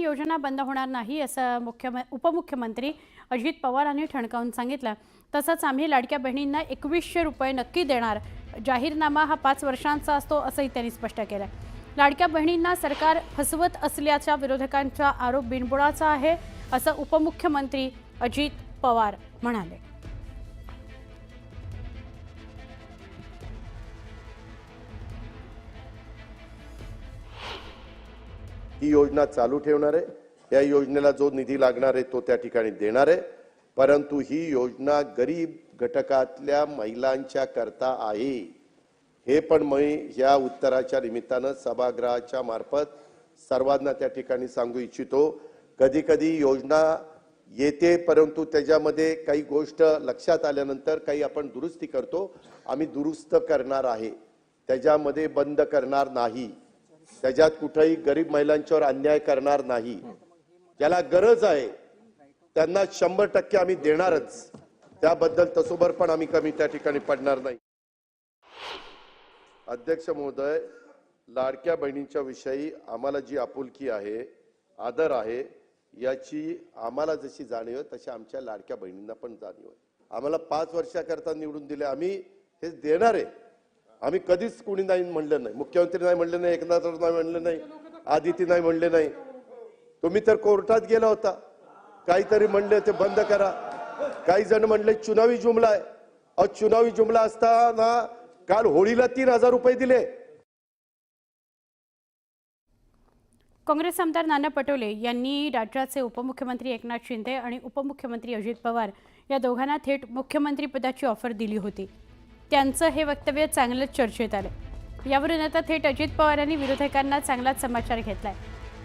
योजना बंद होणार नाही असं उपमुख्यमंत्री अजित पवार यांनी ठणकावून सांगितलं। तसंच आम्ही लाडक्या बहिणींना 2100 रुपये नक्की देणार, जाहीरनामा हा 5 वर्षांचा असतो असंही त्यांनी स्पष्ट केलं। लाडक्या बहिणींना सरकार फसवत असल्याचा विरोधकांचा आरोप बिनबुडाचा आहे असं उपमुख्यमंत्री अजित पवार म्हणाले। ही योजना चालू ठेवणार आहे, या योजनेला जो निधी लागणार आहे तो त्या ठिकाणी देणार आहे, परंतु ही योजना गरीब घटकातल्या महिलांच्या करता आहे हे पण मी या उत्तराच्या निमित्तानं सभागृहाच्या मार्फत सर्वांना त्या ठिकाणी सांगू इच्छितो। कधी कधी योजना येते परंतु त्याच्यामध्ये काही गोष्ट लक्षात आल्यानंतर काही आपण दुरुस्ती करतो, आम्ही दुरुस्त करणार आहे, त्याच्यामध्ये बंद करणार नाही, त्याच्यात कुठेही गरीब महिलांच्यावर अन्याय करणार नाही, ज्याला गरज आहे त्यांना 100% आम्ही देणारच, त्याबद्दल तसोबर पण आम्ही कमी त्या ठिकाणी पडणार नाही। अध्यक्ष महोदय, लाडक्या बहिणींच्या विषयी आम्हाला जी आपुलकी आहे, आदर आहे, याची आम्हाला जशी जाणीव आहे तशी आमच्या लाडक्या बहिणींना पण जाणीव आहे। आम्हाला 5 वर्षाकरता निवडून दिले, आम्ही हे देणार आहे, आम्ही कधीच कोणी नाही म्हणलं नाही, मुख्यमंत्री नाही म्हणले नाही, एकनाथ नाही म्हणले नाही, आदिती नाही म्हणले नाही, तुम्ही तर कोर्टात गेला होता, काहीतरी म्हणले ते बंद करा, काही जण म्हणले चुनावी जुमला आहे, और चुनावी जुमला असताना काल होळीला 3000 रुपये दिले। काँग्रेस आमदार नाना पटोले यांनी राज्याचे उपमुख्यमंत्री एकनाथ शिंदे आणि उपमुख्यमंत्री अजित पवार या दोघांना थेट मुख्यमंत्री पदाची ऑफर दिली होती। त्यांचं हे वक्तव्य चांगलंच चर्चेत आलं। यावरून आता थेट अजित पवार यांनी विरोधकांना चांगलाच समाचार घेतलाय।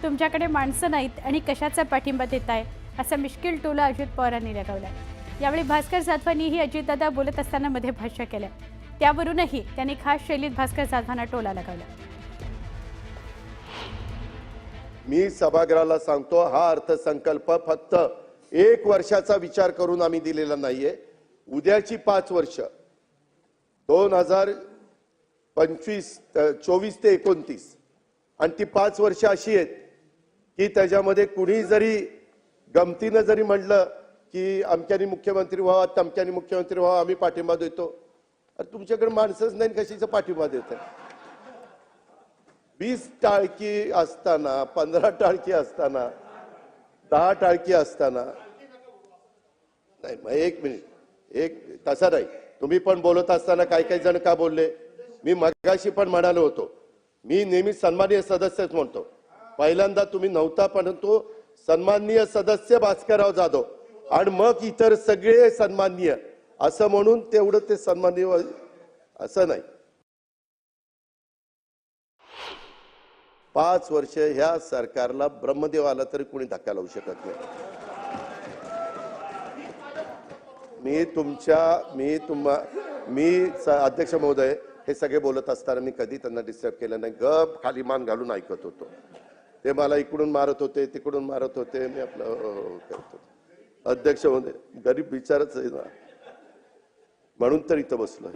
तुमच्याकडे माणसं नाहीत आणि कशाचा पाठिंबा देताय असा मिश्किल टोला अजित पवारांनी लगावलाय। यावेळी भास्कर जाधवांनीही अजितदादा बोलत असताना मध्ये भाष्य केलं, त्यावरूनही त्यांनी खास शैलीत भास्कर जाधवांना टोला लगावला। मी सभागृहाला सांगतो, हा अर्थसंकल्प फक्त 1 वर्षाचा विचार करून आम्ही दिलेला नाहीये, उद्याची 5 वर्ष 2024 ते 29 आणि ती 5 वर्ष अशी आहेत की त्याच्यामध्ये कुणी जरी गमतीनं जरी म्हणलं की अमक्यानी मुख्यमंत्री व्हावा, तमक्यानी मुख्यमंत्री व्हावा, आम्ही पाठिंबा देतो, अरे तुमच्याकडे माणसंच नाही, कशाचा पाठिंबा देत आहे? 20 टाळकी असताना, 15 टाळकी असताना, 10 टाळकी असताना, नाही मग 1 मिनिट, तसं नाही, तुम्ही पण बोलत असताना काही जण का बोलले, मी मगाशी पण म्हणालो होतो, मी नेहमी सन्माननीय सदस्यच म्हणतो, पहिल्यांदा तुम्ही नव्हता परंतु सन्माननीय सदस्य भास्करराव जाधव आणि मग इतर सगळे सन्माननीय असं म्हणून तेवढं ते सन्माननीय असं नाही। 5 वर्ष ह्या सरकारला ब्रह्मदेव आला तरी कोणी धक्का लावू शकत नाही। मी अध्यक्ष महोदय हे सगळे बोलत असताना मी कधी त्यांना डिस्टर्ब केलं नाही, गप खाली मान घालून ऐकत होतो, ते मला इकडून मारत होते तिकडून मारत होते, मी आपलं करतो। अध्यक्ष महोदय, गरीब विचारच आहे ना, म्हणून तर इथं बसलोय।